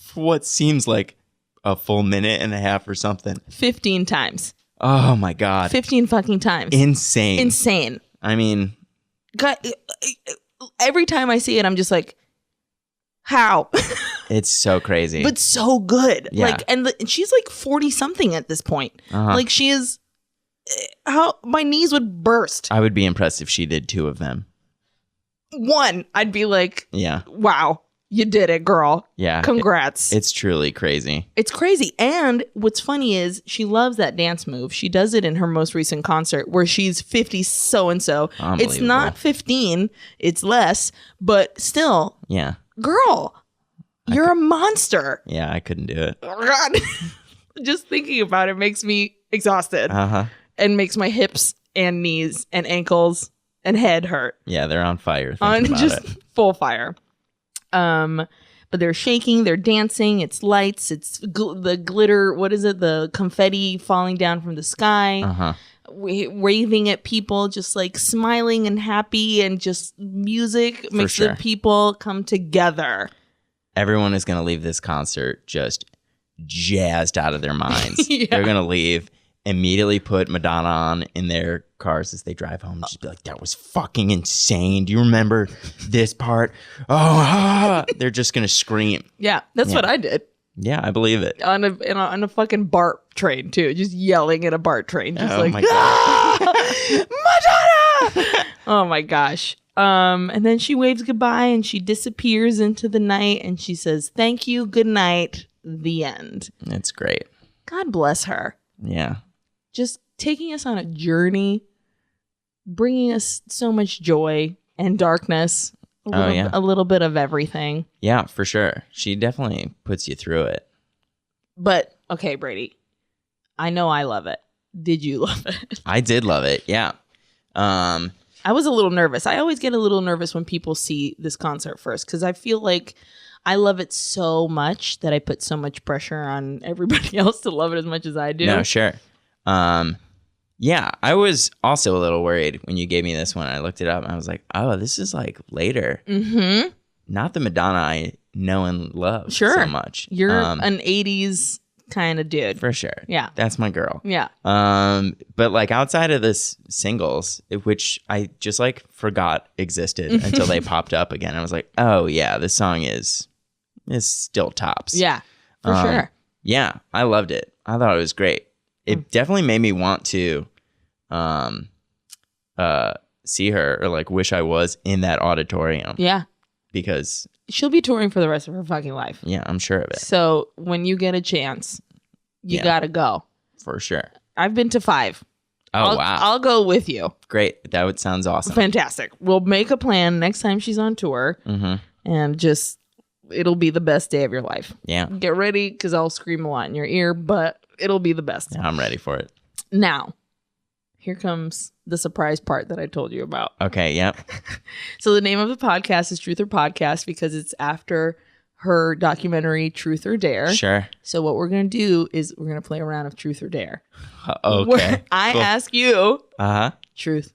for what seems like a full minute and a half or something. 15 times. Oh my God. 15 fucking times. Insane. I mean... God, every time I see it, I'm just like, how? It's so crazy. But so good. Yeah. Like, and she's like 40 something at this point. Like, she is... How my knees would burst. I would be impressed if she did 2 of them. One, I'd be like, yeah, wow, you did it, girl. Yeah. Congrats. It's truly crazy. It's crazy. And what's funny is she loves that dance move. She does it in her most recent concert where she's 50 so-and-so. It's not 15. It's less. But still, yeah, girl, you're a monster. Yeah, I couldn't do it. Oh, God. Just thinking about it makes me exhausted. And makes my hips and knees and ankles and head hurt. Yeah, they're on fire. Full fire. But they're shaking, they're dancing. It's lights. It's the glitter. What is it? The confetti falling down from the sky. Waving at people, just like smiling and happy, and just music makes the people come together. Everyone is going to leave this concert just jazzed out of their minds. Yeah. They're going to leave, immediately put Madonna on in their cars as they drive home, and just be like, that was fucking insane. Do you remember this part? They're just gonna scream. Yeah, that's what I did. Yeah, I believe it. On a fucking BART train too, just yelling at a BART train, just my God. Madonna! Oh my gosh. And then she waves goodbye and she disappears into the night and she says, thank you, good night, the end. It's great. God bless her. Yeah. Just taking us on a journey, bringing us so much joy and darkness, a little bit of everything. Yeah, for sure. She definitely puts you through it. But, okay, Brady, I know I love it. Did you love it? I did love it, yeah. I was a little nervous. I always get a little nervous when people see this concert first because I feel like I love it so much that I put so much pressure on everybody else to love it as much as I do. No, sure. Yeah, I was also a little worried when you gave me this one. I looked it up and I was like, oh, this is like later. Mm-hmm. Not the Madonna I know and love so much. You're an 80s kind of dude. For sure. Yeah. That's my girl. Yeah. But like outside of this singles, which I just like forgot existed until they popped up again. I was like, oh yeah, this song is still tops. Yeah, for sure. Yeah, I loved it. I thought it was great. It definitely made me want to see her, or like wish I was in that auditorium. Yeah. Because she'll be touring for the rest of her fucking life. Yeah, I'm sure of it. So when you get a chance, you gotta go. For sure. I've been to 5. Oh, wow. I'll go with you. Great. That sounds awesome. Fantastic. We'll make a plan next time she's on tour. And just, it'll be the best day of your life. Yeah. Get ready, because I'll scream a lot in your ear, but it'll be the best. Yeah, I'm ready for it. Now, here comes the surprise part that I told you about. Okay, yep. So the name of the podcast is Truth or Podcast because it's after her documentary Truth or Dare. Sure. So what we're going to do is we're going to play a round of Truth or Dare. Okay. I ask you truth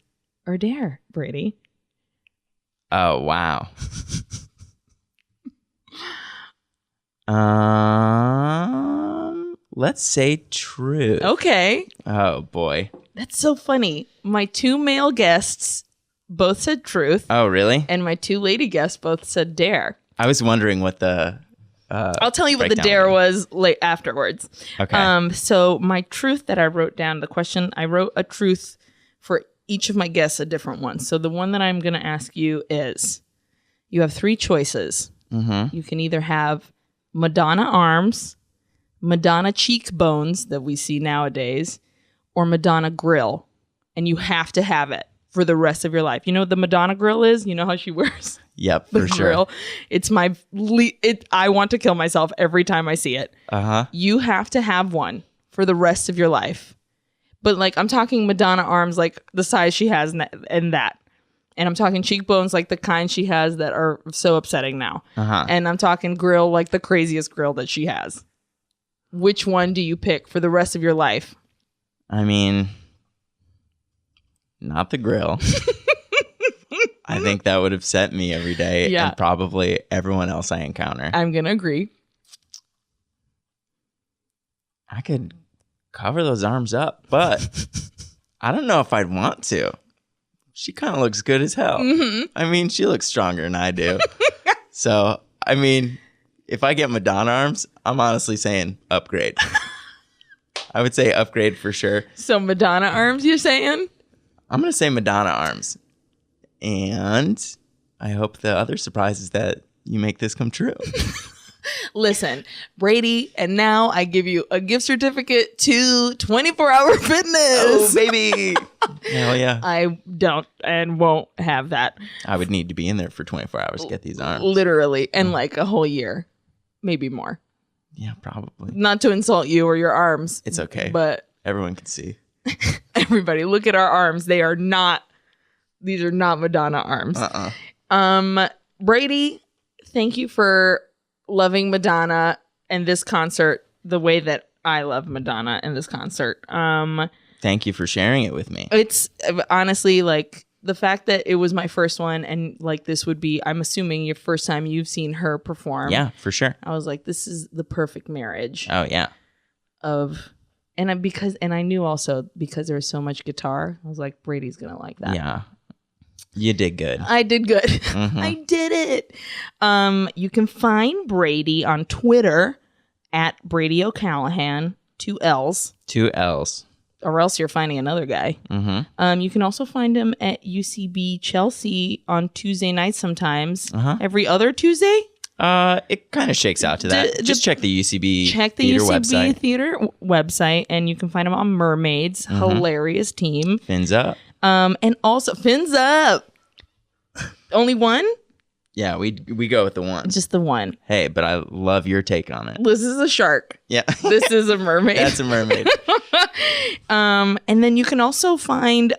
or dare, Brady? Oh, wow. Let's say truth. Okay. Oh, boy. That's so funny. My 2 male guests both said truth. Oh, really? And my 2 lady guests both said dare. I was wondering what the I'll tell you what the dare was afterwards. Okay. So my truth that I wrote down, the question, I wrote a truth for each of my guests, a different one. So the one that I'm going to ask you is, you have 3 choices. Mm-hmm. You can either have Madonna arms, Madonna cheekbones that we see nowadays, or Madonna grill. And you have to have it for the rest of your life. You know what the Madonna grill is? You know how she wears Yep, the for grill? sure. It's I want to kill myself every time I see it. Uh-huh. You have to have one for the rest of your life. But like, I'm talking Madonna arms, like the size she has and that. And I'm talking cheekbones, like the kind she has that are so upsetting now. Uh-huh. And I'm talking grill, like the craziest grill that she has. Which one do you pick for the rest of your life? I mean, not the grill. I think that would upset me every day and probably everyone else I encounter. I'm going to agree. I could cover those arms up, but I don't know if I'd want to. She kind of looks good as hell. Mm-hmm. I mean, she looks stronger than I do. So, I mean, if I get Madonna arms, I'm honestly saying upgrade. I would say upgrade for sure. So Madonna arms, you're saying? I'm going to say Madonna arms. And I hope the other surprise is that you make this come true. Listen, Brady, and now I give you a gift certificate to 24-Hour Fitness. Oh, baby. Hell yeah. I don't and won't have that. I would need to be in there for 24 hours to get these arms. Literally. And like a whole year. Maybe more. Yeah, probably. Not to insult you or your arms. It's okay. But everyone can see. Everybody, look at our arms. These are not Madonna arms. Brady, thank you for loving Madonna and this concert the way that I love Madonna in this concert. Thank you for sharing it with me. It's honestly like the fact that it was my first one and like this would be, I'm assuming, your first time you've seen her perform. Yeah, for sure. I was like, this is the perfect marriage. Oh, yeah. And I knew also because there was so much guitar, I was like, Brady's going to like that. Yeah. You did good. I did good. Mm-hmm. I did it. You can find Brady on Twitter at Brady O'Callahan, 2 L's. 2 L's. Or else you're finding another guy. Mm-hmm. You can also find him at UCB Chelsea on Tuesday nights sometimes. Every other Tuesday? It kind of shakes out to that. Just check the UCB Theater website. Theater website, and you can find him on Mermaids. Hilarious team. Fins up. And also Fins Up. Only one? Yeah, we go with the one. Just the one. Hey, but I love your take on it. This is a shark. Yeah. This is a mermaid. That's a mermaid. And then you can also find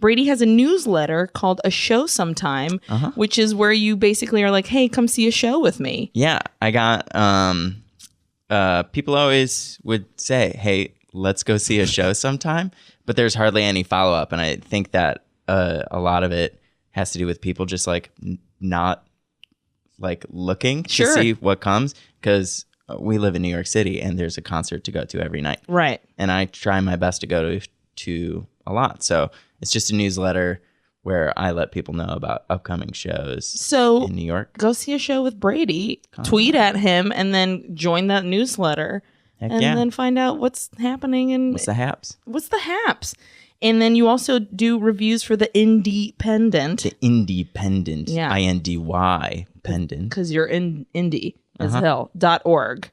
Brady has a newsletter called A Show Sometime, which is where you basically are like, hey, come see a show with me. Yeah, I got people always would say, hey, let's go see a show sometime, but there's hardly any follow-up, and I think that a lot of it has to do with people just like not like looking to see what comes, because we live in New York City and there's a concert to go to every night. Right. And I try my best to go to a lot. So it's just a newsletter where I let people know about upcoming shows in New York. Go see a show with Brady, tweet at him, and then join that newsletter. Then find out what's happening. And what's the haps? And then you also do reviews for the Independent. The Independent. Yeah. INDY pendant. Because you're in indie as hell.org.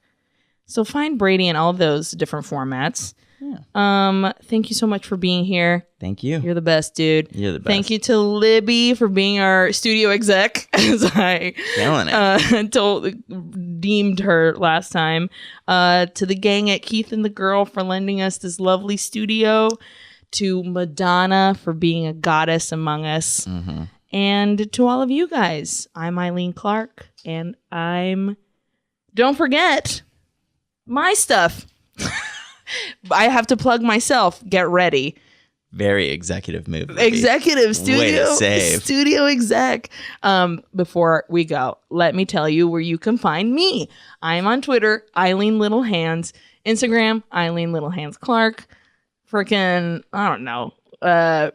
So find Brady in all those different formats. Yeah. Thank you so much for being here. Thank you. You're the best, dude. You're the best. Thank you to Libby for being our studio exec, as I deemed her last time. To the gang at Keith and the Girl for lending us this lovely studio. To Madonna for being a goddess among us. And to all of you guys, I'm Aileen Clark, and don't forget my stuff. I have to plug myself. Get ready. Very executive move. Executive Way to save. studio exec. Before we go, let me tell you where you can find me. I'm on Twitter, Aileen Little Hands. Instagram, Aileen Little Hands Clark. Freaking, I don't know. Go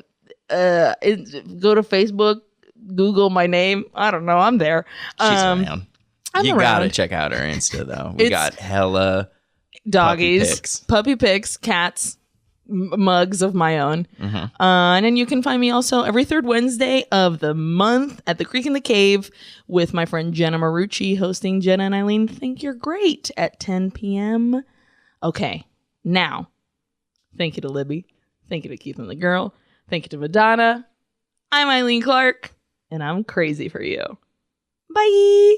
to Facebook, Google my name. I don't know. I'm there. She's around. I'm you around. gotta check out her Insta though. We got hella doggies, puppy pics, cats, mugs of my own. And then you can find me also every third Wednesday of the month at the Creek in the Cave with my friend Jenna Marucci hosting Jenna and Aileen Think You're Great at 10 p.m. Okay, now, thank you to Libby. Thank you to Keith and the Girl. Thank you to Madonna. I'm Aileen Clark, and I'm crazy for you. Bye.